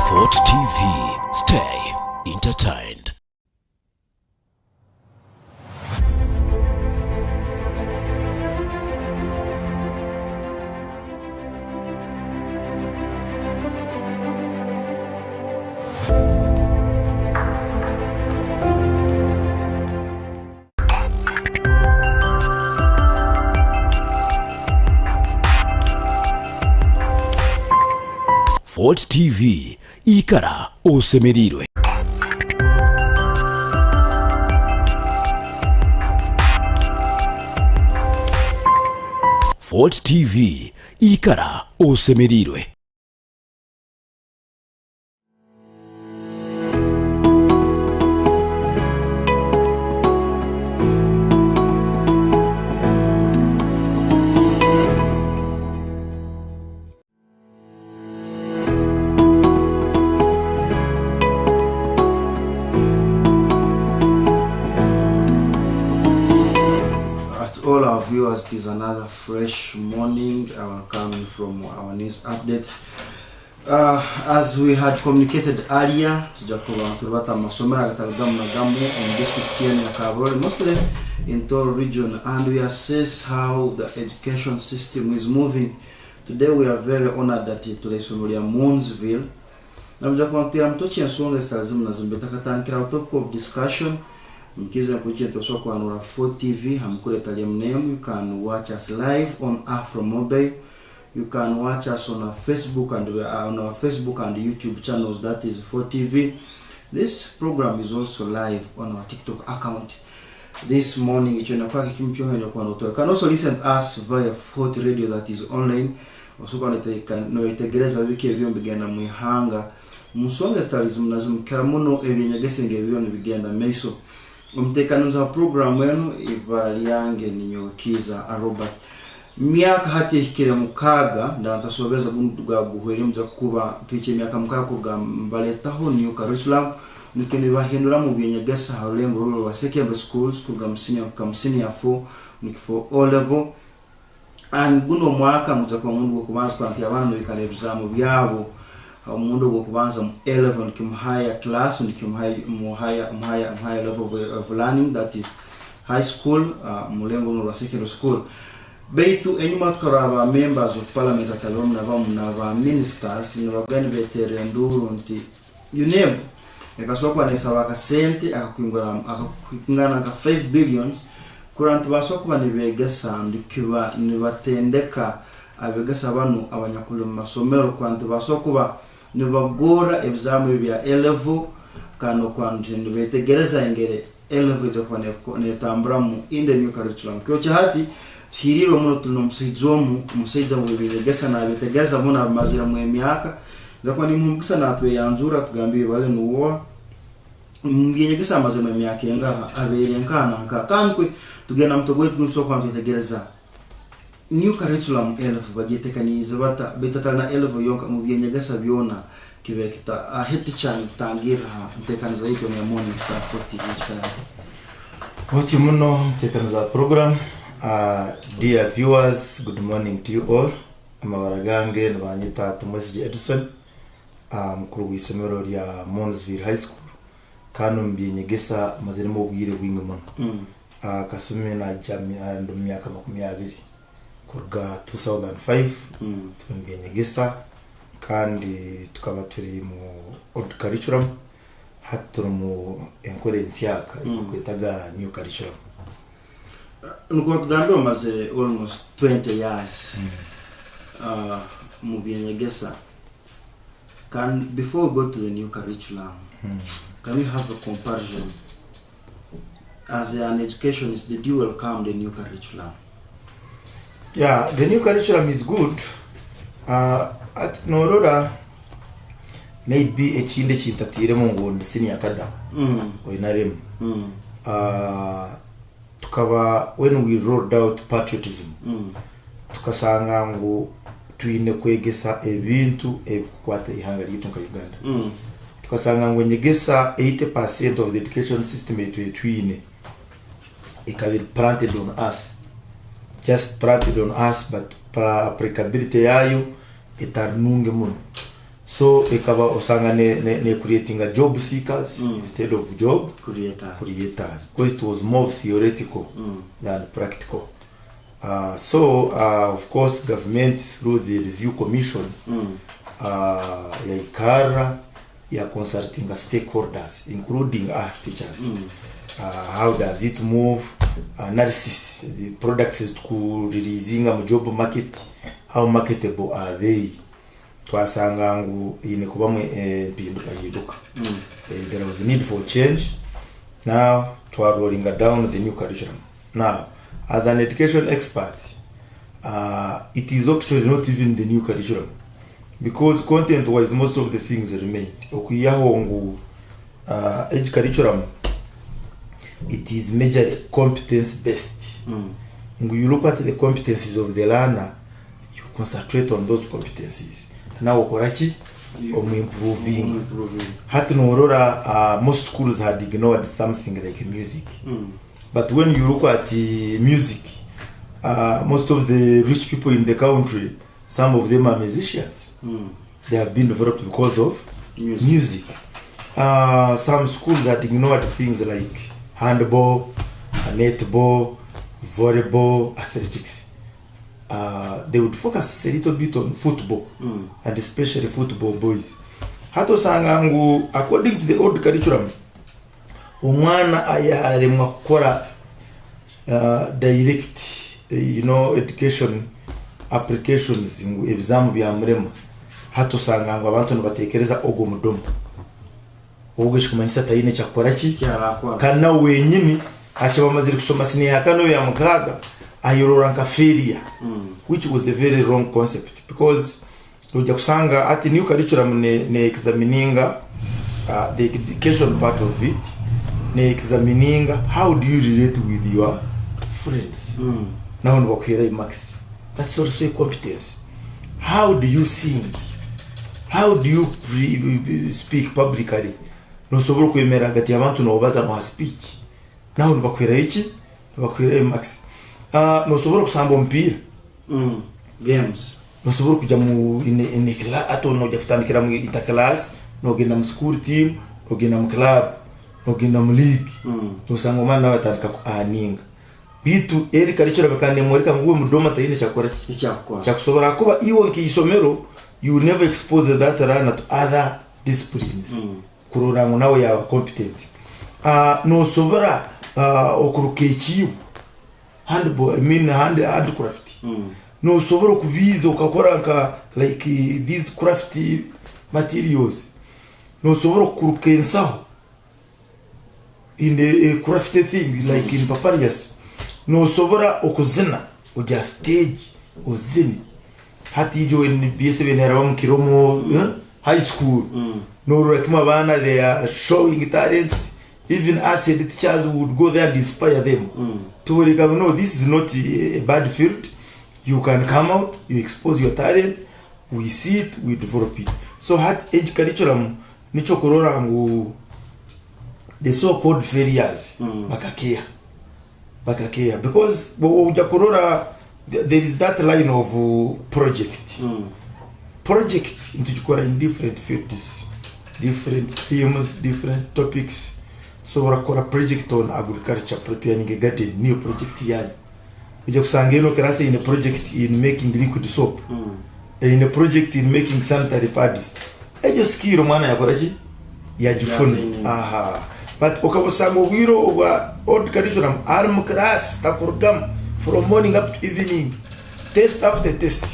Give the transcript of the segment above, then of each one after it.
Fort TV, stay entertained. Fort TV, ikara osemerirwe. Fort TV, ikara osemerirwe. All our viewers, it is another fresh morning coming from our news updates. As we had communicated earlier, mostly in Toro region, and we assess how the education system is moving. Today we are very honored that it is Moonsville. Topic of discussion. Mkiza kucheta soko anura 4 TV hamkule talium name. You can watch us live on Afro Mobile. You can watch us on our Facebook, and we are on our Facebook and YouTube channels, that is 4 TV. This program is also live on our TikTok account. This morning you can also listen to us via 4 Radio that is online. Also no itegereza wiki ebyo bigenda muhanga musonga stalism nazum karamuno ebinyagese ebyo bigenda meso. Umtekanuza program wenu ibali yange ninyokiza Robert miaka hati hikire mukaga ndantasobeza bunduga guhwere mja kuba piche miaka mukaga kuga mbaletaho new curriculum nikene bahindura mu binyagesa halengo rulo wa secondary schools kuga msini ya 4 nikifo O level and guno mwaka mutakuwa mundu kubanza kwa abantu bikale bizamu byabo mundu go kubanza mu 11 kim higher class and kim higher level of learning, that is high school, mulengo no secondary school. Beitu enyuma tukaraba members of parliament atalom na va ministers in organ veteranduru nti you name ekasokwa ne sawaka sente akakwingana ka 5 billions kurantu basokwa ne begesa ndikiba ni batendeka abegesa banu abanyakulu masomero kwantu basokwa nibagora exam bya level kano kwantu nibetegereza ingere level jo kwane tambura mu in the new curriculum kyo chahati hiriro muno tunomsizomu musejja mu biregesa na betegereza muna mazira mu emyaka ngakwa ni mumukisa natwe yanzura tugambiye bale nuwa mbinyegesa mazira mu emyaka yenga abere nkana kankwe tugenda mutogwe tunso kwantu tegereza new curriculum elfu bagitekaniza bata betatana elfu yonka mu binyegesa byona kibekita aheti chan tangira tekaniza ito ne morning star 40 Wati muno tekaniza program. Dear viewers, good morning to you all. Amawaragange nabanyita Thomas Edison mukuru w'isomero lya Moonsville High School kanu mbinyegesa mazina mu bwire bw'ingoma kasome na jamia ndo myaka 20 kurga 2005 tumbinyegesa kandi tukaba turi mu old curriculum haturu mu encourage yaka kwetaga new curriculum. Nuko tugando maze almost 20 years mu binyegesa. Before we go to the new curriculum, can we have a comparison? As an educationist, did you welcome the new curriculum? Yeah, the new curriculum is good. At Norora, maybe a chinde chitatire mungu ndisini yakada. Oinarem. Tukaba when we rolled out patriotism, tukasanga ngo tuine kwegesa ebintu ebikwata ihanga lyitu nka Uganda. Tukasanga ngo nyegesa 80% of the education system yetu twine ikabiri planted on us just planted on us, but applicability yayo itarnunge muno. So ikaba osanga ne creating a job seekers instead of job creators, because it was more theoretical than practical. So of course government through the review commission ya ikara ya consulting stakeholders including us teachers. How does it move, analysis the products is to releasing a job market, how marketable are they. Twasanga ngu ine kubamwe pinduka yiduka. There was a need for change. Now twa rolling down the new curriculum. Now as an education expert, it is actually not even the new curriculum, because content wise most of the things remain. Okuyaho ngu ed curriculum, it is majorly competence based. When you look at the competencies of the learner, you concentrate on those competencies. Now okorachi improving. Hatunurora most schools had ignored something like music. But when you look at music, most of the rich people in the country, some of them are musicians. They have been developed because of music. Some schools had ignored things like handball, netball, volleyball, athletics. They would focus a little bit on football, and especially football boys. Hato sangangu, according to the old curriculum, umwana ayarimwa kukora direct, education applications ingu ebizamu bya murema. Hato sangangu abantu nibatekereza ogo mudomo. Ogo shikumanyisa tayine chakora ki kana wenyini achabamaziri kusoma sine yakano ya mukaga ayororanka failure, which was a very wrong concept, because uja kusanga at new curriculum ne examining the education part of it, ne examining how do you relate with your friends. Now nbokera max, that's also a competence. How do you sing, how do you speak publicly, no soboro kwemera gati abantu no baza mu speech. Now nbokera iki nbokera max. No soboro kusamba mpira games, no soboro kuja mu in class ato no jafutandikira mu interclass, no genda mu school team, no genda mu club, no genda mu league. No sango mana watandika ku aninga bitu eri kalichora bakande mwereka nguwe mudoma tayine chakora chakusobora kuba iwo nkisomero, you never expose that runner to other disciplines. Kurorango nawe ya competent. No sobora okurukechiyo handball, handcraft. No soboro kubiza ukakora nka like these crafty materials. No soboro kurukensaho in the crafty thing like in papyrus. No sobora okuzina uja stage uzini. Hati jo in BS7 nerawa kiromo high school. No rekima bana, they are showing talents. Even us the teachers would go there and inspire them to come, no, this is not a bad field. You can come out, you expose your talent, we see it, we develop it. So hat age curriculum nicho korora ngu the so-called failures bakakea, because uja korora there is that line of project into chukora in different fields, different themes, different topics. So wakora project on agriculture, preparing a garden, new project yani. Uja kusangeno kerase in a project in making liquid soap, in a project in making sanitary pads. Ejo skiro mwana ya korachi ya jifuni. But okabosango wiro wa old curriculum arm class ta program from morning up to evening, test after test.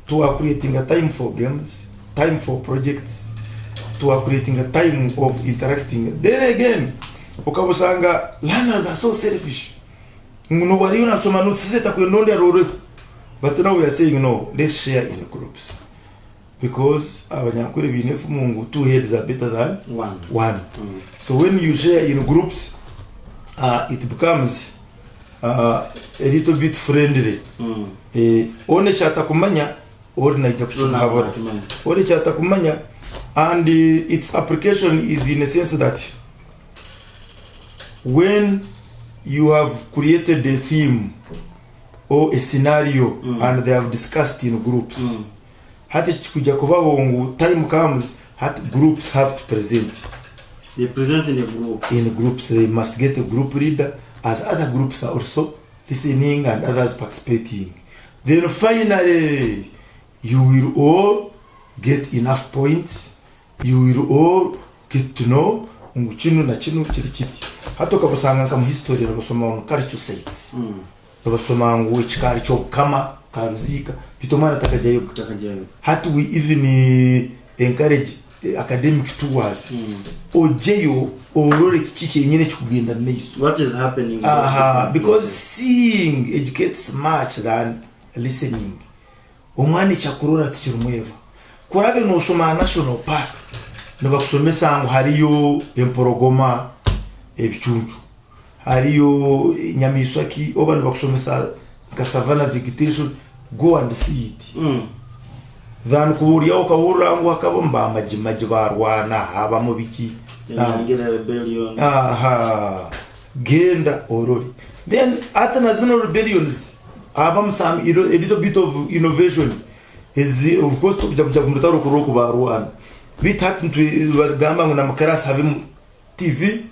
To are creating a time for games, time for projects, to are creating a time of interacting. Then again, okabusanga learners are so selfish. No worry na soma no tseta ko no rore. But now we are saying no, let's share in groups. Because abanyakuri binefu mungu, two heads are better than one. So when you share in groups, it becomes a little bit friendly. One chata kumanya or na itakuchukabora. One chata kumanya, and its application is in a sense that when you have created a theme or a scenario and they have discussed in groups. Hati chikuja kubaho time comes, groups have to present. They present in a group. In groups, they must get a group leader, as other groups are also listening and others participating. Then finally, you will all get enough points. You will all get to know chinu na chinu chirichiti. Hato kabasanga kama history na basoma on culture sites. Na basoma ngu chikari cho kama karuzika. Pitomana takajayo. Hatu we even encourage academic tours. Ojeyo orore kichiche nyine chukugenda neso. What is happening? Because seeing educates much than listening. Omwani chakurora tichirumweva. Kurabe no shoma national park. Nabakusomesa ngo hariyo emporogoma ebichunju. Hariyo nyamiswaki oba nabakusomesa ka savannah vegetation, go and see it. Than kuria okahura ngo akabomba amajimaji barwana haba mu biki. Ngira rebellion. Genda orori. Then at national rebellions abam some a little bit of innovation is of course to kumutaro kuroko barwana. We happened to gamba nguna makaras having TV,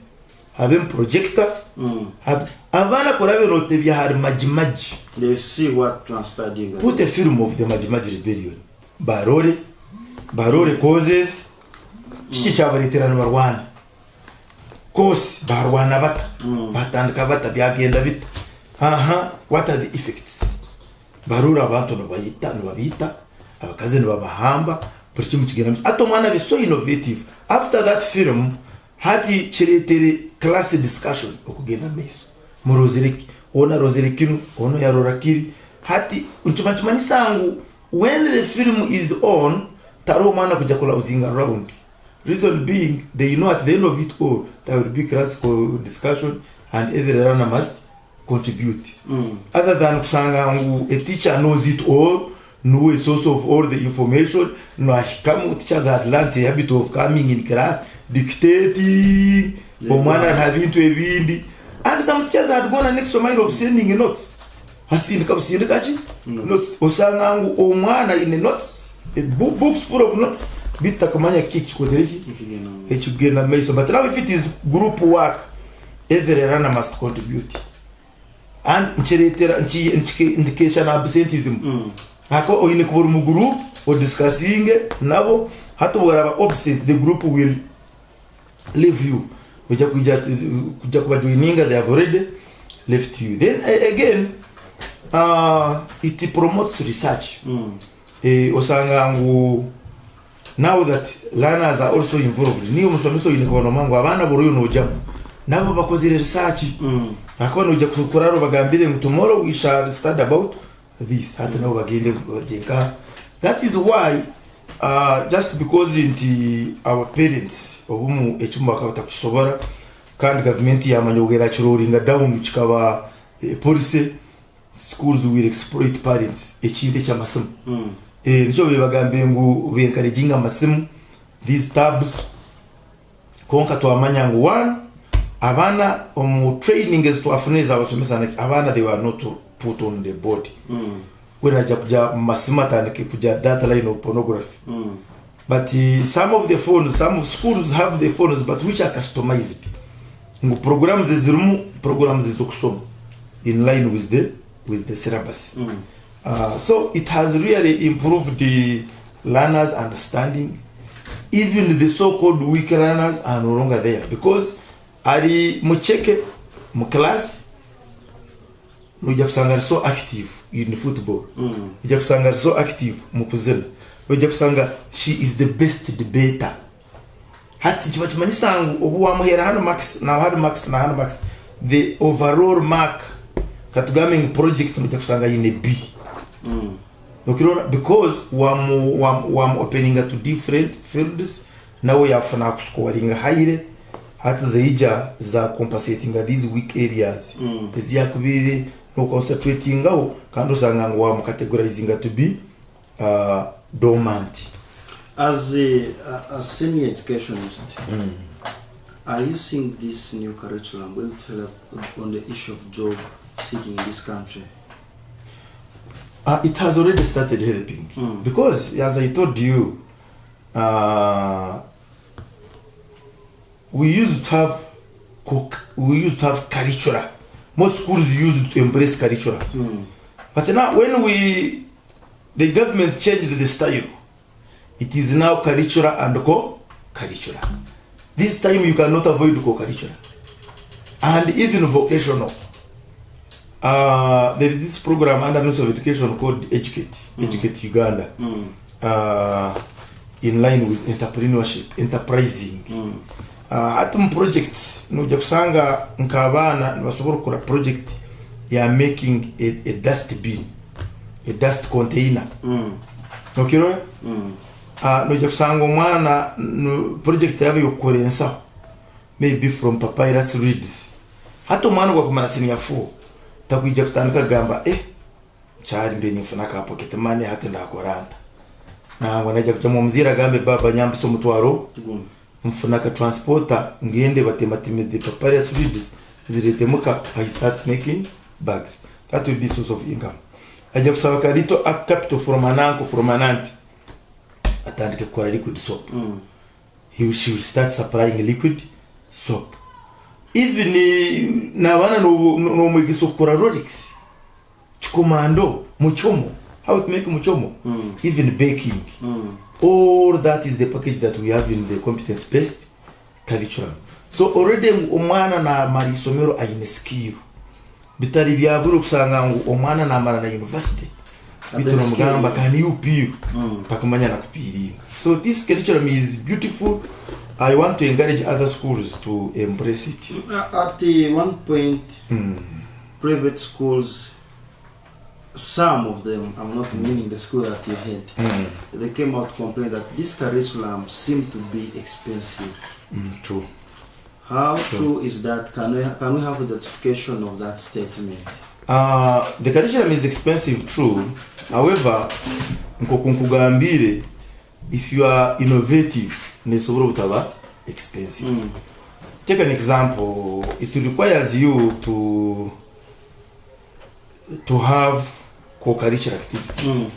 having projector. Avana korabe no tebya har majimaji. They see what transpired. Put a film of the Majimaji rebellion. Barore causes chichi chabaritira number 1. Cause barwana bata. Batandika bata byagenda bita. What are the effects? Barura abantu no babita, abakaze no babahamba. Atomana be so innovative. After that film, hati chiretere class discussion okugenda meso. Morozereki, ona rozerekinu, ono ya rorakiri. Hati unchumachumani sangu, when the film is on, taro mana kujakola uzinga round. Reason being, they know at the end of it all, there will be class discussion and every runner must contribute. Other than kusanga a teacher knows it all, know a source of all the information. No, teachers had learned the habit of coming in class, dictating, having to a windy. And some teachers had gone an extra mile of sending notes. Has seen notes. Osangangu omwana in the notes, books full of notes. Bit takamanya kick but now if it is group work, every runner must contribute. And indication absenteeism. Hako in a group or discussing nabo hatu waraba absent, the group will leave you. Kujakuba joininga, they have already left you. Then again, it promotes research. Osangangu, now that learners are also involved, niyo musomiso inikonomangu abana boroyo no jamu nabo bakoze research. Akaba no jakuraro bagambire ngo tomorrow we shall study about this. Hata nabo bagende bajenga. That is why just because our parents obumu echumba akabata kusobora kandi government yamanyogera chiroringa down chikaba policy, schools will exploit parents echinde cyamasomo. Nicho bebagambe ngo benkarejinga amasimu, these tabs konka twamanya ngo one abana training is to afuneza abasomesa abana, they were not put on the board. When I japuja masima tanike kuja data line of pornography. But some of the phones, some of schools have the phones, but which are customized. Programs is okusoma in line with the syllabus. So it has really improved the learners' understanding. Even the so-called weak learners are no longer there because ari mucheke mu class nujakusanga so active in football. Nujakusanga so active mu puzzle. Nujakusanga she is the best debater. Hati chimachimani sangu obuwa muhera hano max na hano max the overall mark katugaming project nujakusanga in a B. Because wam opening to different fields, now we have to scoring higher. Hat zaija za compensating these weak areas. Ziyakubiri no concentrating go kando sanga wam categorizing to be dormant. As a senior educationist, are you seeing this new curriculum will help on the issue of job seeking in this country? It has already started helping. Because, as I told you, we used to have curricula. Most schools used to embrace curricula. But now, when the government changed the style, it is now curricula and co-curricula. This time you cannot avoid co-curricula. And even vocational. There is this program under Ministry of Education called Educate Uganda. In line with entrepreneurship, enterprising. Atom projects, no jakusanga nkabana basobora kora project ya making a dust bin, a dust container. Okay, no jakusanga omwana project yabe yokorensa maybe from papyrus reeds. Hato mwana kwa kumana senior 4 takuija kutandika gamba chari mbeni mfuna ka pocket money hata ndakoranta. Na ngwanaja kujamu mzira gambe baba nyamba so mutwaro mfunaka transporter ngende batematime the papyrus reeds ziretemuka. I start making bags. That will be source of income. Aja kusaba karito a capital from an uncle from an aunt atandike kwa liquid soap. She will start supplying liquid soap. Even na wana no mwegiso kora Rolex chikomando muchomo, how to make muchomo, even baking. All that is the package that we have in the competence-based curriculum. So already omwana na marisomero ayine skill. Bitari byaburu kusanga omwana na mara na university. Bitoro mugamba kani UPU takumanya na kupiri. So this curriculum is beautiful. I want to encourage other schools to embrace it. At one point, private schools, some of them, I'm not meaning the school that you had, they came out to complain that this curriculum seemed to be expensive. True. How true is that? Can we have a justification of that statement? The curriculum is expensive, true. However, nkokungambire, if you are innovative, nesobora utaba expensive. Take an example. It requires you to have co-curricular activities.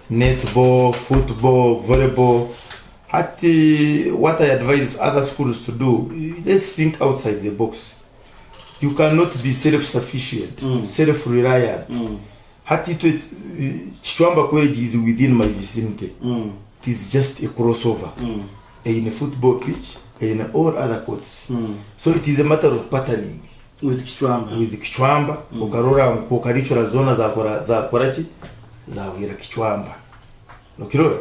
Netball, football, volleyball. What I advise other schools to do, let's think outside the box. You cannot be self-sufficient, self-reliant. Chichwamba College is within my vicinity. It is just a crossover. In a football pitch, in all other courts. So it is a matter of patterning. With Kichwamba. With Kichwamba, Okarora, co-curricular zona za Korachi, za wira Kichwamba. Okay.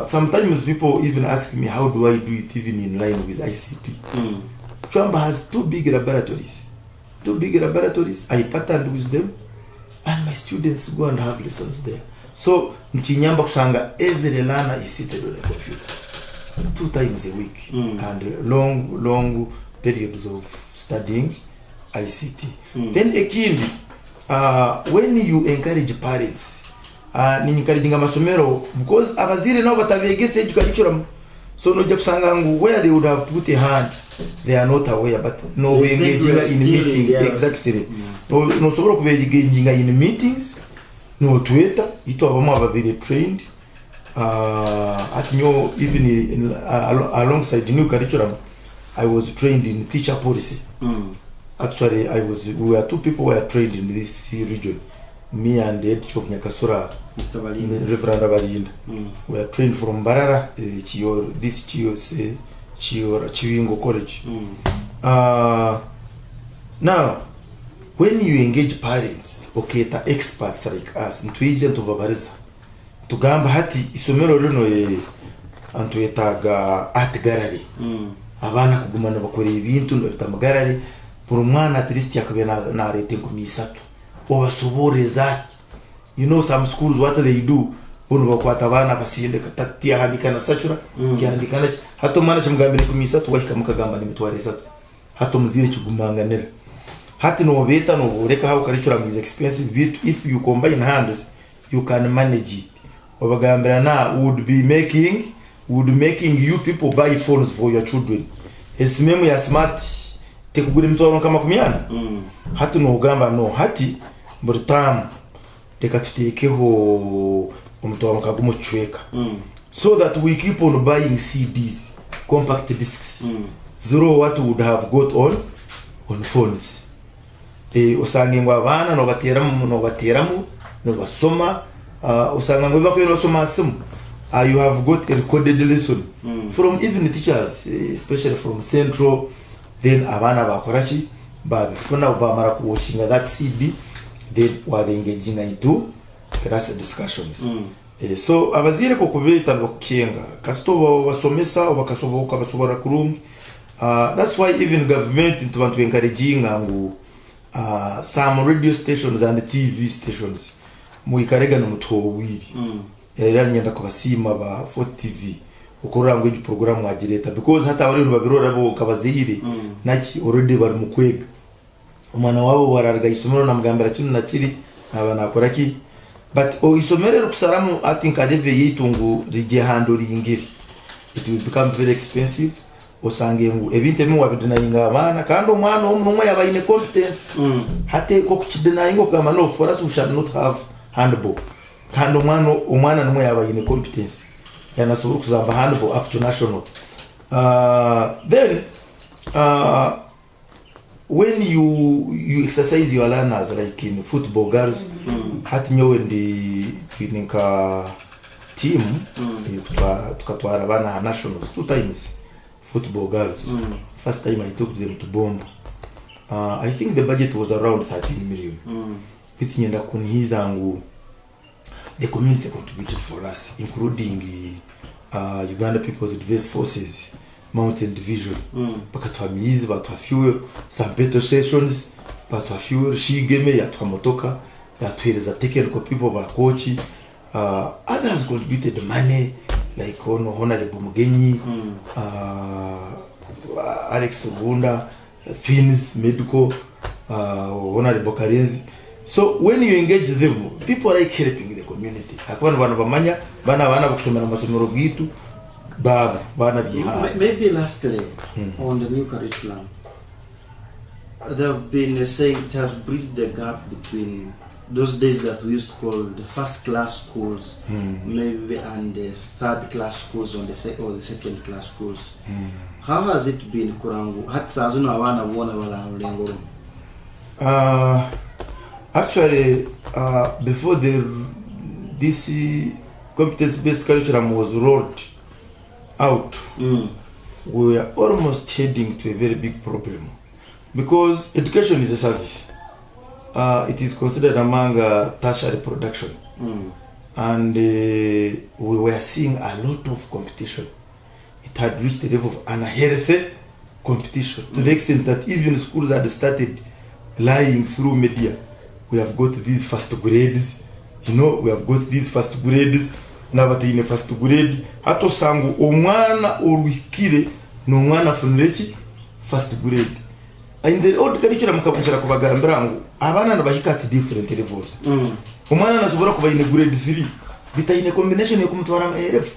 Sometimes people even ask me, how do I do it even in line with ICT? Kichwamba has two big laboratories. I patterned with them, and my students go and have lessons there. So, Nchinyamba kusanga, every learner is seated on a computer 2 times a week, and long periods of studying ICT. Then again, when you encourage parents, ni encouraging amasomero, because abazire nabo batabegese curriculum, so no jakusangangu where they would have put a hand, they are not aware, but no we engaging in meeting. Yes. Exactly. No sobora kubegenging in meetings, no Twitter, ito abamo ababiri trained. At new even alongside the new curriculum, I was trained in teacher policy. Actually, we were 2 people were trained in this region. Me and the head chief of Nyakasura, Mr. Reverend Abalinda. We are trained from Barara, Chiwingo College. Now, when you engage parents, okay, the experts like us, into agent of Babariza, to gamba hati isomero rino antu yetaga art gallery. Abana kugumana bakore ibintu ndabita magallery pour umwana at least yakabe na rete 3 obasobore zaki. You know some schools what they do bono bakwata abana basinde katatia handika na sachura kiandika na hato mwana chamugambire 3 wahika mukagamba ni mitware 3 hato muzire kigumanganira hati no beta no reka how curriculum is expensive bit if you combine hands you can manage it. Obagambira na would making you people buy phones for your children. Esimemu ya smart tekugure mtoro kama kumiana. Hati no ugamba no hati burtam reka tutekeho umutwaro kagumuchweka so that we keep on buying CDs, compact discs. Zero what would have got on phones. Usange ngo abana no bateramu no basoma usanga ngo bakwira basoma simu. You have got a recorded lesson from even the teachers, especially from Central. Then abana bakorachi babifuna bamara ku watching that CD, then wabe engaging into class discussions. So abazire ko kubeta bakenga kasito basomesa bakasoboka basobora kurungi. That's why even government into want to encouraging ngu some radio stations and TV stations muikarega no mutowiri era nyenda kubasima ba 4 TV ukorangwe ju program wagireta because hata bari babirora bo kabazihire naki already bari mukwega umwana wabo bararga isomero na mugambira cyune nakiri abana akoraki but isomero kusaramu I think adeve yitungu rije handori ingiri it will become very expensive usange ngo ebinte mu wabidinayinga abana kandi umwana umwe yabayine competence hate ko kukidinayinga kama no for us we shall not have handball kandi umwana numwe yabayine competence yanasubura kuzamba handball up to national. Then when you exercise your learners like in football girls hati nyowe ndi twininka team tukatwara bana nationals 2 times football girls. First time I took them to Bomba. I think the budget was around 13 million. Bitnyenda kunhiza ngu the community contributed for us, including Uganda People's Defense Forces, Mountain Division, bakatwamizi batwafiwe some petrol stations, batwafiwe shigeme yatwamotoka yatwereza technical people bakochi. Others contributed money like Honorable Mugenyi, Alex Bunda, Fins Medical, Honorable Karenzi. So when you engage them, people like helping the community. Akwana bana bamanya bana kusomera masomero gitu bana biha. Maybe lastly on the new curriculum, there have been saying it has bridged the gap between those days that we used to call the first class schools, maybe, and the third class schools or the second class schools. How has it been, Kurangu? Actually, before this competence-based curriculum was rolled out, we were almost heading to a very big problem because education is a service. It is considered among tertiary production, and we were seeing a lot of competition. It had reached the level of unhealthy competition to the extent that even schools had started lying through media. We have got these first grades, we have got these first grades. Now in first grade, hato sangu omwana orwikire no mwana funrechi first grade. In the old curriculum kabunchara kubagambira ngo abana nabahika at different levels. Umwana nasubura kuba in grade 3 bitaine combination yo kumutwara ARF.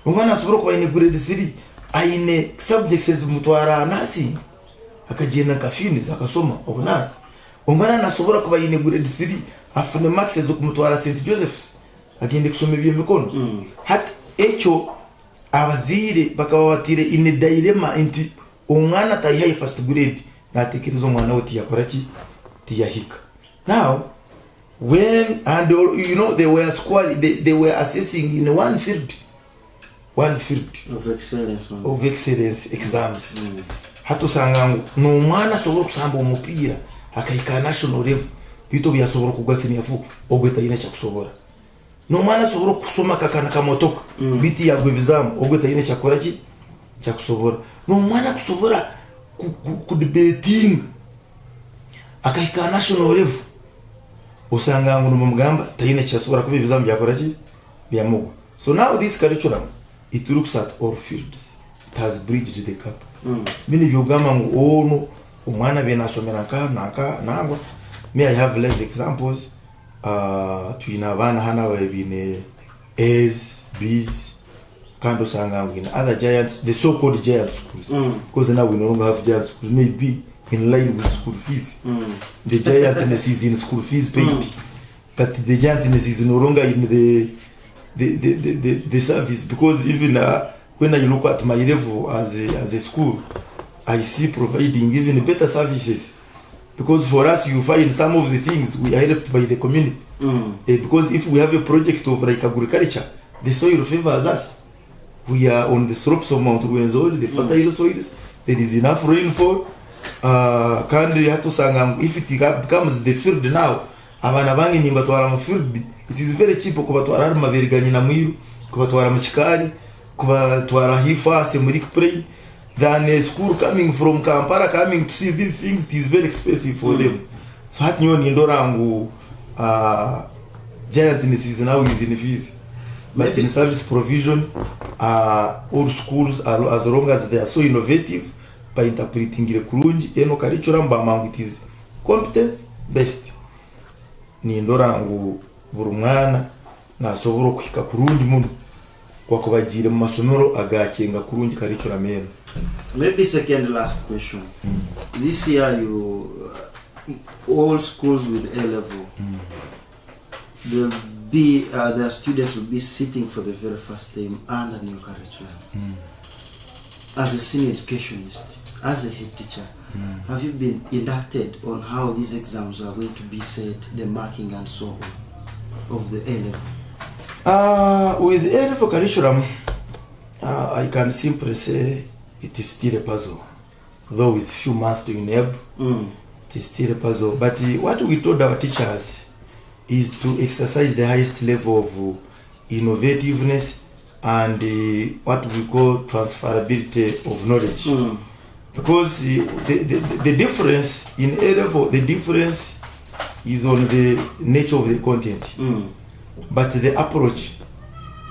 Umwana nasubura kuba in grade 3 aine subjects ezimutwara nasi akagenda kafini akasoma obunasi. Umwana nasubura kuba in grade 3 afune max ezokumutwara St Joseph's agende kusoma by'emikono. Hat echo abazire bakaba batire in dilemma inti umwana tayihaye first grade natekereza umwana we tiyakoraki tiyahika. Now when and they were they were assessing in one field of excellence exams. Hato sanga no mwana sobora kusamba umupira akayika national level bito byasobora kugwasini yafu ogweta yine cya kusobora. No mwana sobora kusoma kakana kamotoka biti yagwe bizamu ogweta yine cyakoraki cya kusobora. No mwana kusobora ku debating akayika national level usanga ngo mugamba tayine cyasobora kubi bizamu byakoraki byamugo. So now this curriculum it looks at all fields. It has bridged the gap. Mini byugama ngo ono umwana benasomera naka nangwa. Me I have live examples tuina bana hana webine A's, B's kando sanga in other giants, the so-called giant schools, because now we no longer have giant schools, maybe in line with school fees. The giantness is in school fees paid. but the gentleness is no longer in the service, because even when I look at my level as a school, I see providing even better services, because for us you find some of the things we are helped by the community. Because if we have a project of like agriculture, the soil favors us. We are on the slopes of Mount Ruwenzori, the fertile soils, there is enough rainfall. If it becomes the field now, it is very cheap kubatwara maveriganya na mwiru, kubatwara mchikari, kubatwara hifase muri plain, than a school coming from Kampala coming to see these things. It is very expensive for them. So hat nyo ni ndorangu giantness is now is in fees. But in service provision, all schools are, as long as they are so innovative by interpreting the kurungi eno curriculum bamangu, it is competence based. Ni ndorangu buri mwana nasobora kuhika kurungi muntu kwakubagira mu masomero agakenga kurungi curriculum eno. Maybe second last question. This year all schools with A level, their students will be sitting for the very first time under new curriculum. As a senior educationist, as a head teacher, have you been inducted on how these exams are going to be set, the marking and so on of the A level? With the A level curriculum, I can simply say it is still a puzzle. Though with few months to enable, it is still a puzzle. But what we told our teachers is to exercise the highest level of innovativeness and what we call transferability of knowledge. Because the difference in A level, the difference is on the nature of the content. But the approach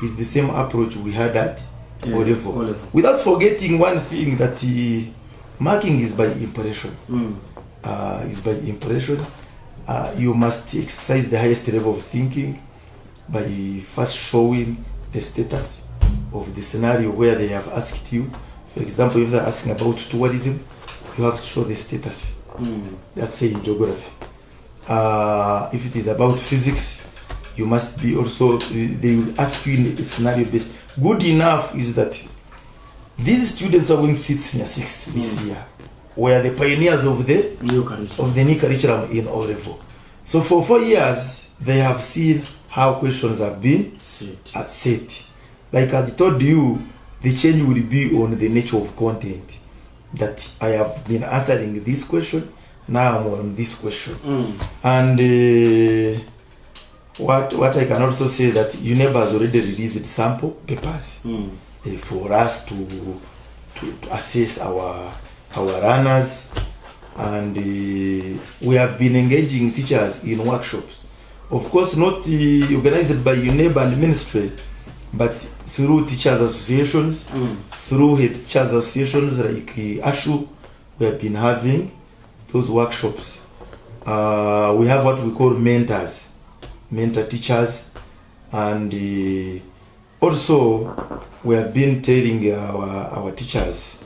is the same approach we had at O level. Without forgetting one thing, that marking is by impression. Is by impression. You must exercise the highest level of thinking by first showing the status of the scenario where they have asked you. For example, if they're asking about tourism, you have to show the status. That's say in geography. If it is about physics, you must be also, they will ask you in a scenario based. Good enough is that these students are going to sit senior 6 this year, were the pioneers of the new curriculum in O level. So for 4 years, they have seen how questions have been set. Like I told you, the change will be on the nature of content. That I have been answering this question, now I'm on this question. And what I can also say that UNEB has already released sample papers for us to assess our runners, and we have been engaging teachers in workshops, of course not organized by UNEB and ministry, but through teachers associations, through head teachers associations like ASHU. We have been having those workshops. We have what we call mentors, mentor teachers, and also we have been telling our teachers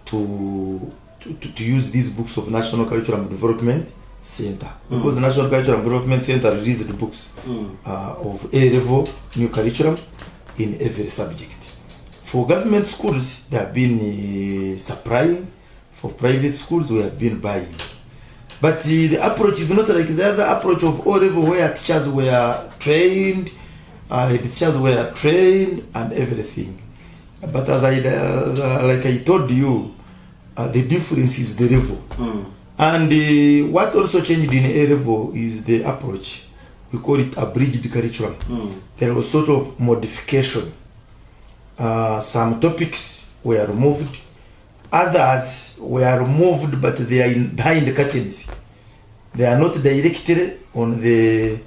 to use these books of National Curriculum Development Center, because the National Curriculum Development Center released the books of A level new curriculum in every subject. For government schools, they have been supplying. For private schools, we have been buying. But the approach is not like the other approach of O level, where teachers were trained, and everything. But as like I told you, the difference is the level. And what also changed in A level is the approach. We call it abridged curriculum. There was sort of modification. Some topics were removed. Others were removed, but they are behind the curtains. They are not directly on the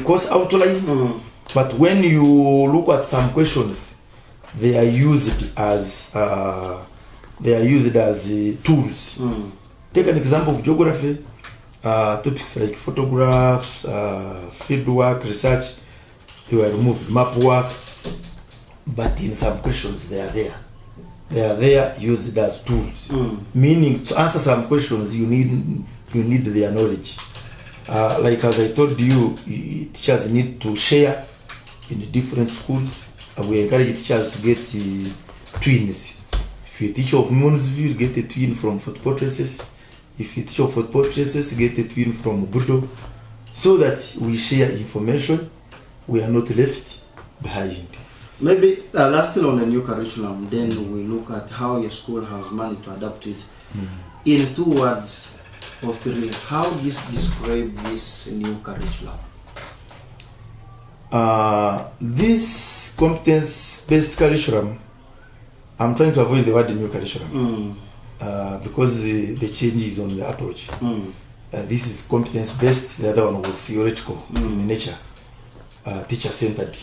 course outline. But when you look at some questions, they are used as tools. Take an example of geography. Topics like photographs, field work, research, they were removed. Map work, but in some questions they are there. They are there used as tools. Meaning, to answer some questions, you need their knowledge. Like as I told you, teachers need to share in the different schools. We encourage teachers to get twins. If you're a teacher of Moonsville, get a twin from Fort Portresses. If you're a teacher of Fort Portresses, get a twin from Budo, so that we share information. We are not left behind. Maybe lastly on the new curriculum, then we look at how your school has managed to adapt it. In 2 words or 3, how do you describe this new curriculum? This competence-based curriculum, I'm trying to avoid the word new curriculum because the change is on the approach. This is competence-based, the other one was theoretical in nature, teacher-centered.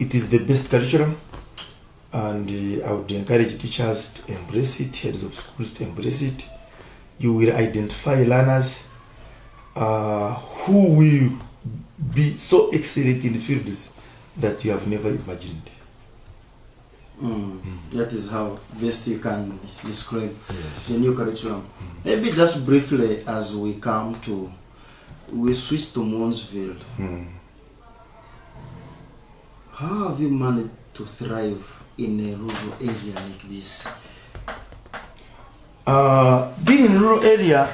It is the best curriculum, and I would encourage teachers to embrace it, heads of schools to embrace it. You will identify learners who will be so excellent in fields that you have never imagined. That is how best you can describe the new curriculum. Maybe just briefly as we switch to Moonsville. How have you managed to thrive in a rural area like this? Being in a rural area,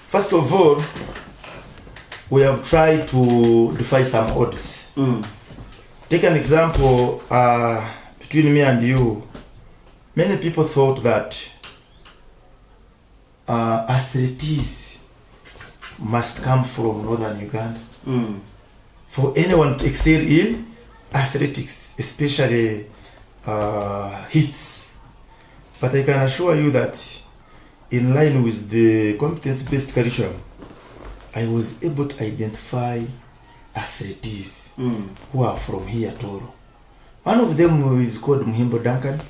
first of all, we have tried to defy some odds. Take an example, between me and you, many people thought that athletics must come from northern Uganda. For anyone to excel in athletics, especially hits. But I can assure you that in line with the competence-based curriculum, I was able to identify athletes who are from here, Toro. One of them is called Muhimbo Duncan,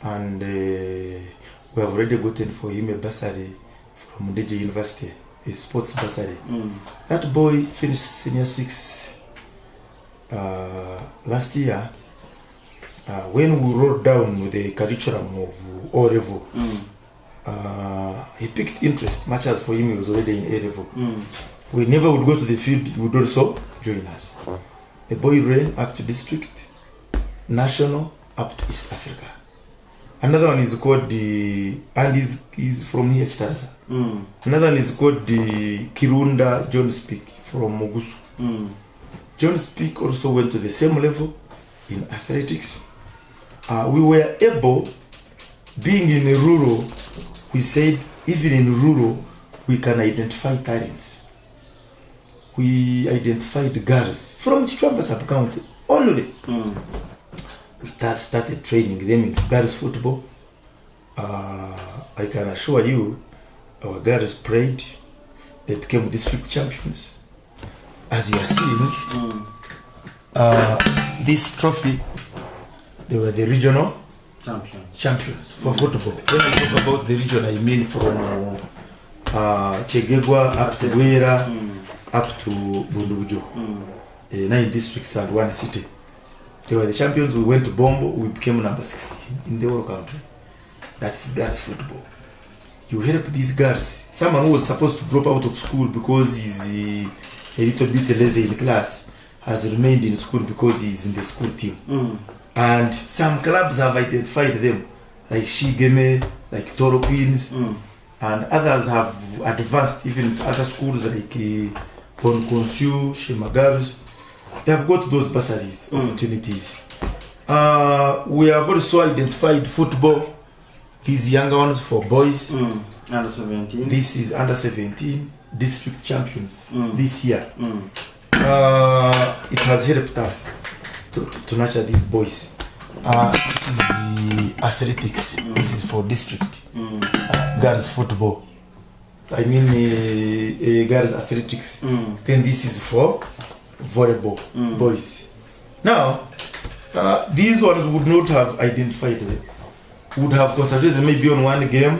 and we have already gotten for him a bursary from DJ University, a sports bursary. That boy finished senior 6 last year. When we wrote down the curriculum of O level, he picked interest, much as for him he was already in A level. We never would go to the field, he would also join us. The boy ran up to district, national, up to East Africa. Another one is called and he's from here, Chitarasa. Another one is called the Kirunda John Speak from Mogusu. John Speak also went to the same level in athletics. We were able, being in a rural, we said even in rural we can identify talents. We identified girls from Chichwamba sub-county only. We started training them in girls football. I can assure you, our girls played, they became district champions. As you are seeing, this trophy, they were the regional champions for football. When I talk about the region, I mean from Chegegwa up to Guera up to Bundubujo. 9 districts and 1 city. They were the champions. We went to Bombo, we became number 16 in the whole country. That's girls football. You help these girls. Someone who was supposed to drop out of school because he's a little bit lazy in class has remained in school because he's in the school team. And some clubs have identified them, like Shigeme, like Toro Queens, and others have advanced even to other schools like Bonkonsu, Shemagars. They have got those bursaries, opportunities. We have also identified football, these younger ones for boys. Under 17. This is under 17 district champions this year. It has helped us to nurture these boys. This is the athletics. This is for district. Girls football. I mean girls athletics. Then this is for volleyball, boys. Now, these ones would not have identified them. Would have concentrated maybe on one game,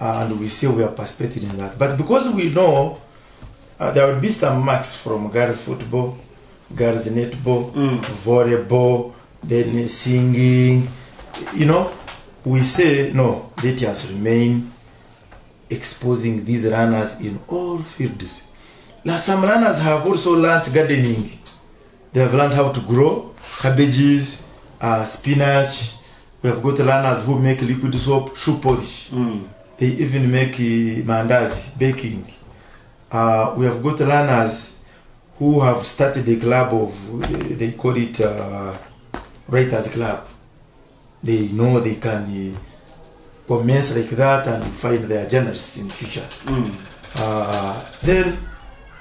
and we say we are participating in that. But because we know there will be some marks from girls football, girls netball, volleyball, then singing, we say no, let us remain exposing these runners in all fields. Now some runners have also learned gardening. They have learned how to grow cabbages, spinach. We have got runners who make liquid soap, shoe polish. They even make mandazi, baking. We have got runners who have started a club of, they call it Writers Club. They know they can commence like that and find their journalists in the future. Then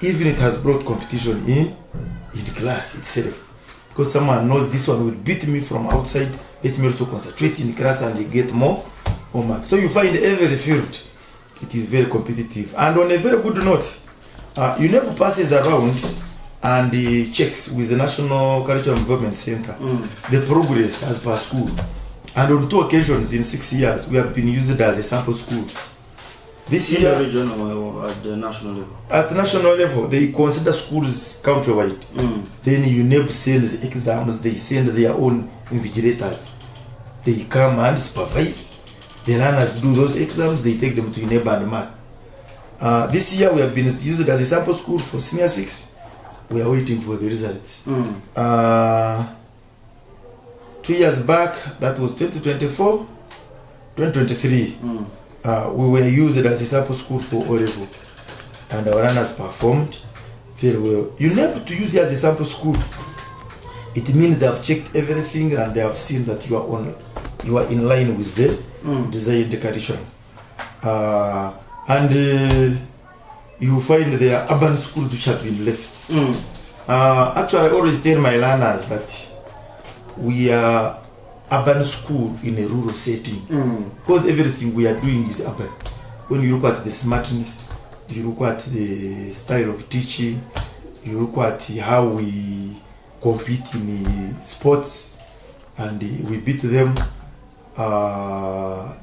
even it has brought competition in class itself. Because someone knows this one will beat me from outside, let me also concentrate in class and get more homework. So you find every field, it is very competitive. And on a very good note, UNEP passes around and checks with the National Curriculum Development Center the progress as per school. And on 2 occasions in 6 years, we have been used as a sample school. This year, in the region or at the national level? At national level, they consider schools countrywide. Then UNEP sends exams, they send their own invigilators. They come and supervise. The learners do those exams, they take them to UNEP and mark. This year, we have been used as a sample school for senior 6. We are waiting for the results. 2 years back, that was 2024, 2023. We were used as a sample school for O-level, and our runners performed very well. You need to use it as a sample school. It means they have checked everything and they have seen that you are in line with the desired curriculum. And you find there are urban schools which have been left. Actually, I always tell my learners that we are urban school in a rural setting, because everything we are doing is urban. When you look at the smartness, you look at the style of teaching, you look at how we compete in sports and we beat them.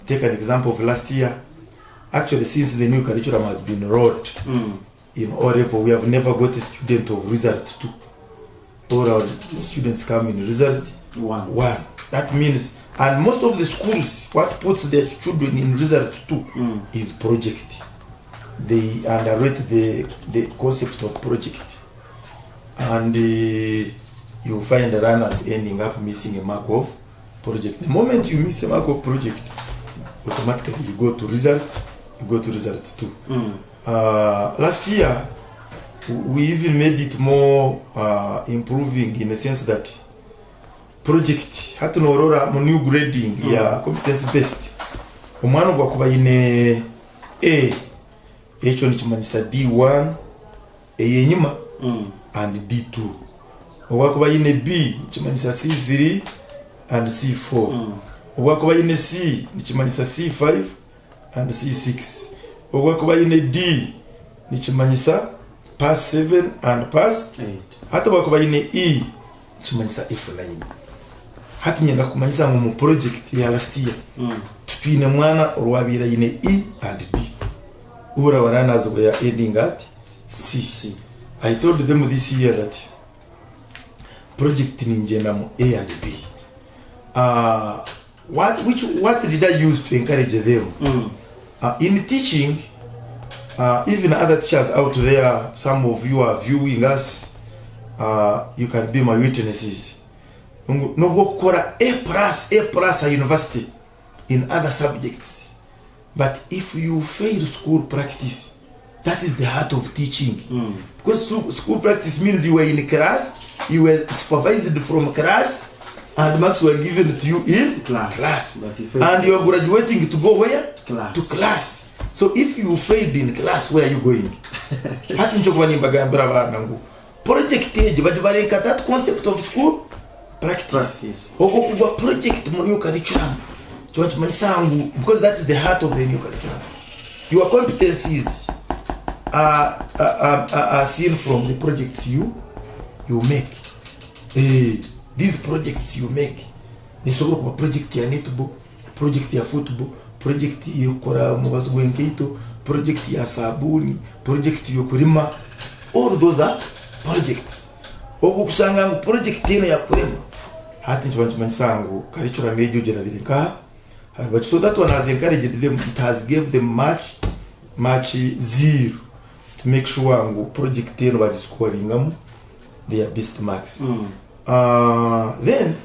Take an example of last year. Actually, since the new curriculum has been rolled in O-level, we have never got a student of result 2. All our students come in result 1. That means, and most of the schools, what puts their children in result 2 is project. They underrate the concept of project. And you find the runners ending up missing a mark of project. The moment you miss a mark of project, automatically you go to result 2. Last year, we even made it more improving in the sense that project hatu norora mu new grading ya competence based omwana gwa kuba ine echo nichimanyisa D1 eyenyima and D2 ogwa kuba ine B nichimanyisa C3 and C4 ogwa kuba ine C nichimanyisa C5 and C6 ogwa kuba ine D nichimanyisa pass 7 and pass 8 hata ogwa kuba ine E nichimanyisa F9. Hati nyenda kumanyisa mu project ya last year tutwine mwana orwabira ine E and D. Ura runners were ending at C. I told them this year that project ninjena mu A and B. What did I use to encourage them? In teaching, even other teachers out there, some of you are viewing us, you can be my witnesses. No go kora A+ at university in other subjects, but if you fail school practice, that is the heart of teaching. Because school practice means you were in class, you were supervised from class, and marks were given to you in class. And you are graduating to go where? To class. So if you failed in class, where are you going? Project age, but that concept of school practice. Project new curriculum. Because that is the heart of the new curriculum. Your competencies are seen from the projects you make. These projects you make. This project ya netball, project ya football, project ya kora mubazo gwenkeito, project ya sabuni, project ya kurima. All those are projects. Okusanga project ino ya kurima. Hati nchimanchisangu curriculum medio jena vilika. But so that one has encouraged them, it has gave them much match 0 to make sure ngu project eno badi scoringamu their best marks. Then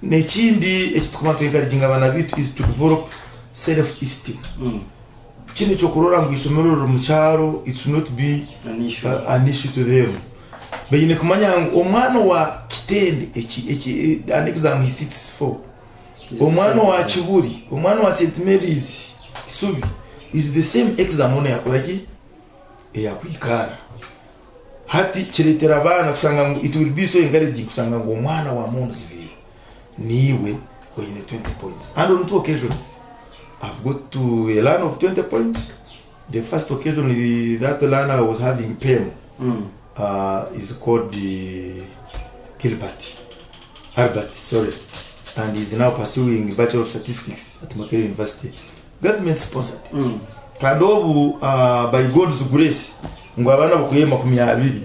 nechindi echitukuma to encouraging abana bitu is to develop self esteem. Chini chokurora ngu isomero mu cyaro, it's not be an issue to them. Beyine kumanya omwana wa kitende an exam he sits for. Omwana wa Chiburi, omwana wa St. Mary's Kisubi is the same exam one yakoraki yakwikara. Hati chiretera abana kusanga it will be so encouraging kusanga ngo omwana wa Monzville niwe wine 20 points. And on 2 occasions I've got to a line of 20 points. The first occasion that learner was having PEM is called Albert, sorry. And he's now pursuing Bachelor of Statistics at Makerere University. Government sponsored. Kadobu by God's grace, ngwabana bakuye 20,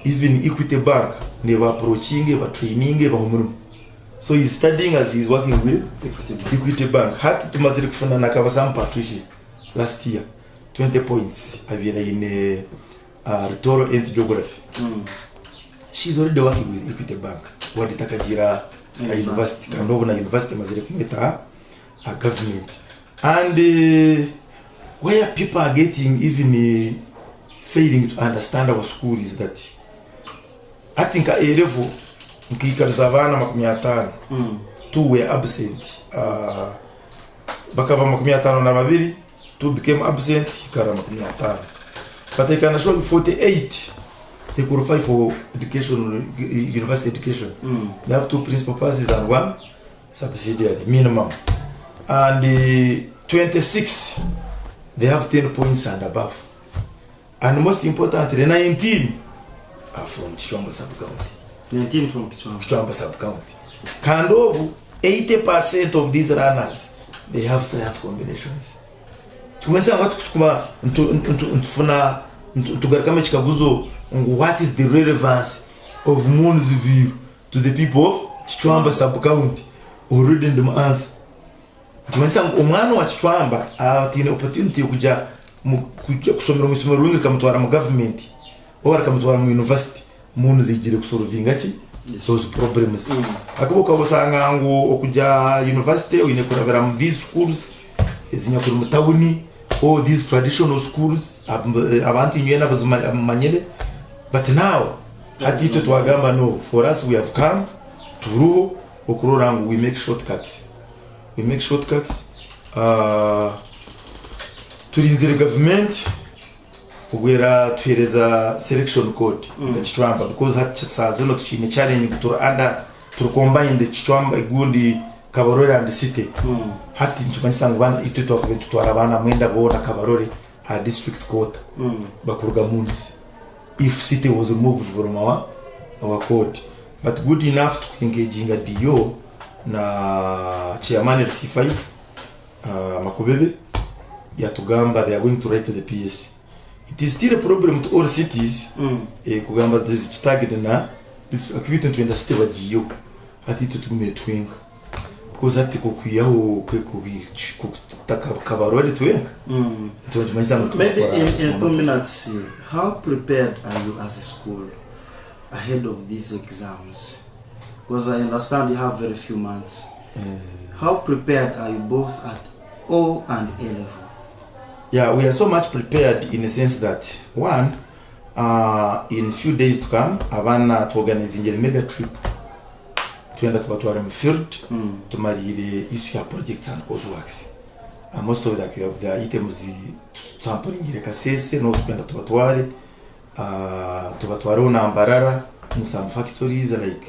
even Equity Bank, never approaching, but training, so he's studying as he's working with Equity Bank. Had to Maziri Kufuna Nakabasam Patricia last year, 20 points. I've been in rhetorical and geography. She's already working with Equity Bank. Waditakajira University, Kandovana University, Maziri Kumeta, a government. And where people are getting even failing to understand our school is that I think a level Savannah 2 were absent. Bakava 52 2 became absent. But I can show you 48. They qualify for education, university education. They have 2 principal passes and 1 subsidiary minimum. And 26, they have 10 points and above. And most importantly, 19 are from Chishwamba sub-county. 19 from Kichwamba sub-county. Kandovu, 80% of these runners, they have science combinations. Tumesema watu kuchukuma ntufuna ntugarikame chikaguzo what is the relevance of Monzville to the people of Kichwamba sub-county. Already in the answer. Tumesema umwana wa Kichwamba atine opportunity kuja kusomera mu isomero rungi kamutwara mu government or kamutwara mu university. Munu zijire kusolvinga chi those problems. Akabuka busanga ngo okuja university wine kuravera mu these schools ezinya kuri mutawuni or these traditional schools abantu nyena bazumanyele, but now atito twagamba no, for us we have come to rule okurora ngo we make shortcuts turinzire government wera tuhereza selection code Kichwamba because hatsazo tuchine challenge kutura under to combine the Kichwamba igundi Kabarore and the city. Hati nchumanyisa ngwana ituto wakubentutwara abana mwenda bona Kabarore her district court bakuruga mundi if city was removed from our code, but good enough to engaging a DO na chairman RC5 Makubebe yatugamba they are going to write to the PS. It is still a problem to all cities. Kugamba this target na this activity to understand what GO ati tumetwenga because ati kokuyaho kutaka Kabarore twenga. Maybe in 2 minutes, how prepared are you as a school ahead of these exams? Because I understand you have very few months. How prepared are you both at O and A level? Yeah, we are so much prepared in a sense that one, in a few days to come, Havana to organize a mega trip to end up to field to marry issue projects and courseworks. And most of that we have the items sampling in the Kasese, not to end up to Batuarona and Barara in some factories like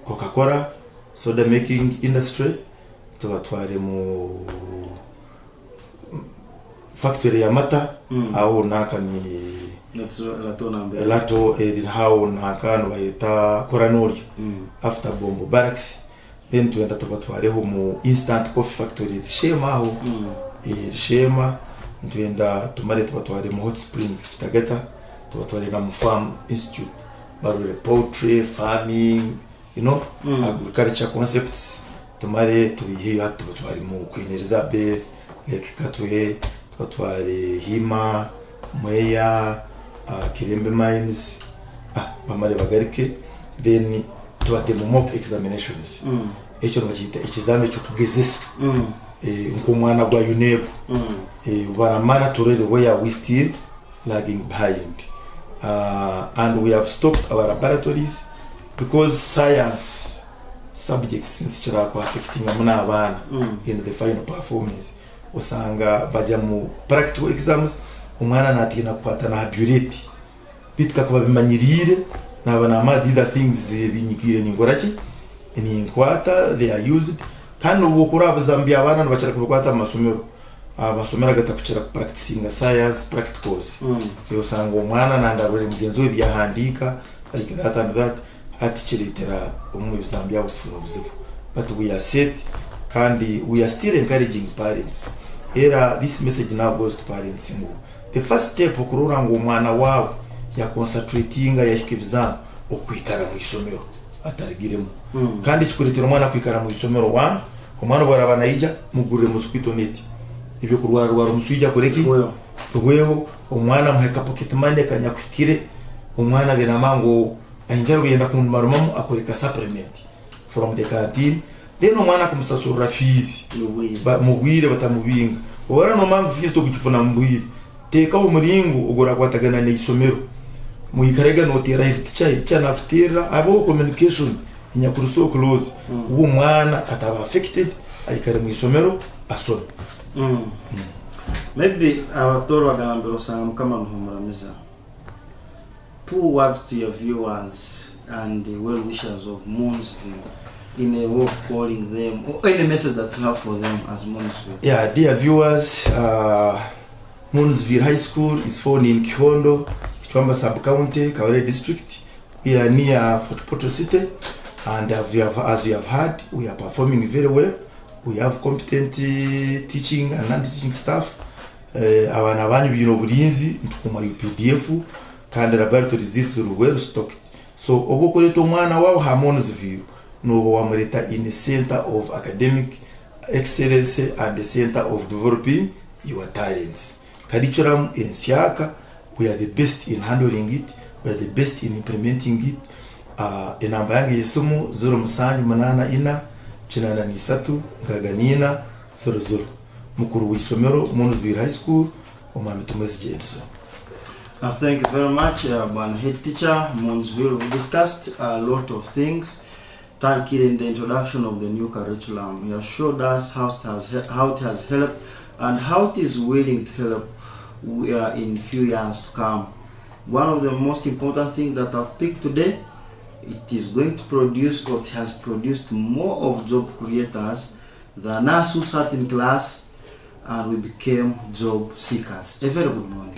Coca-Cola, soda making industry. Tubatware mu factory ya mata au naka ni lato hao naka no bayita Koranori after Bombo Barracks. Then tuenda tubatware mu instant coffee factory Shema au Shema. Tuenda tumare tubatware mu hot springs Kitagata, tubatware na mu farm institute barure poultry farming, you know, agriculture concepts. tumare tubihe hatu twari mu Queen Elizabeth Lake Katwe twari Hima Mweya Kirembe Mines bamare bagarike then tuwate mu mock examinations echo bakita ikizame cyo kugezesa nko mwana gwa UNEB baramana turere where we still lagging behind and we have stopped our laboratories because science subjects since chirako affecting amuna abana in the final performance usanga baja mu practical exams umwana natigena kupata na bureti bitka kuba bimanyirire nabana amadi the things binyigire ningoraki ni inkwata they are used kandi ubu kuraba Zambia abana bachara kukwata amasomero abasomera gatakuchira practicing science practicals usanga umwana nandarore mugenzi we byahandika like that and that atichiritera umwe Zambia bufuna buzibu but we are set kandi we are still encouraging parents era this message now goes to parents ngo the first step okurora ngo umwana wawe ya concentrating yashikibza okwikara mu isomero atarigiremo kandi kikuretera umwana kwikara mu isomero one umwana barabana ija mugurire mu squitoneti ibyo kurwara umusujja koreki weho umwana muheka pocket money kanyakwikire umwana binamango anjaro yenda kumarumamu akoreka supplement from the canteen then umwana kumusasura fees mugwire batamubinga ubara no mangu fees to kujifuna mbwire teka umuringo ugora kwatagana ne isomero muyikarega no tera hitcha naftira abo communication inyakuru so close ubu mwana ataba affected ayikare mu isomero asome maybe abatoro bagambiro sanga kama muhumuramiza 2 words to your viewers and the well wishers of Moonsville in a way of calling them or any message that you have for them as Moonsville. Yeah, dear viewers, Moonsville High School is found in Kihondo, Kichwamba Sub-County, Kawere District. We are near Fort Portal City, and as you have heard, we are performing very well. We have competent teaching and non-teaching staff. Abana banyu bino burinzi ntukuma UPDF kandi laboratory zitu well stocked. So obokoreto mwana wao Moonsville no wamureta in the center of academic excellence and the center of developing your talents. Curriculum in Siaka, we are the best in handling it, we are the best in implementing it. Inamba yange yesumu 0 chinana nisatu ngaganina 00 mukuru w'isomero Moonsville High School omami tumezi Edson. Thank you very much, one head teacher Moonsville. We discussed a lot of things. Thank you in the introduction of the new curriculum. You have showed us how it has helped and how it is willing to help in few years to come. One of the most important things that I've picked today, it is going to produce, or it has produced more of job creators than us who sat in class and we became job seekers. A very good morning.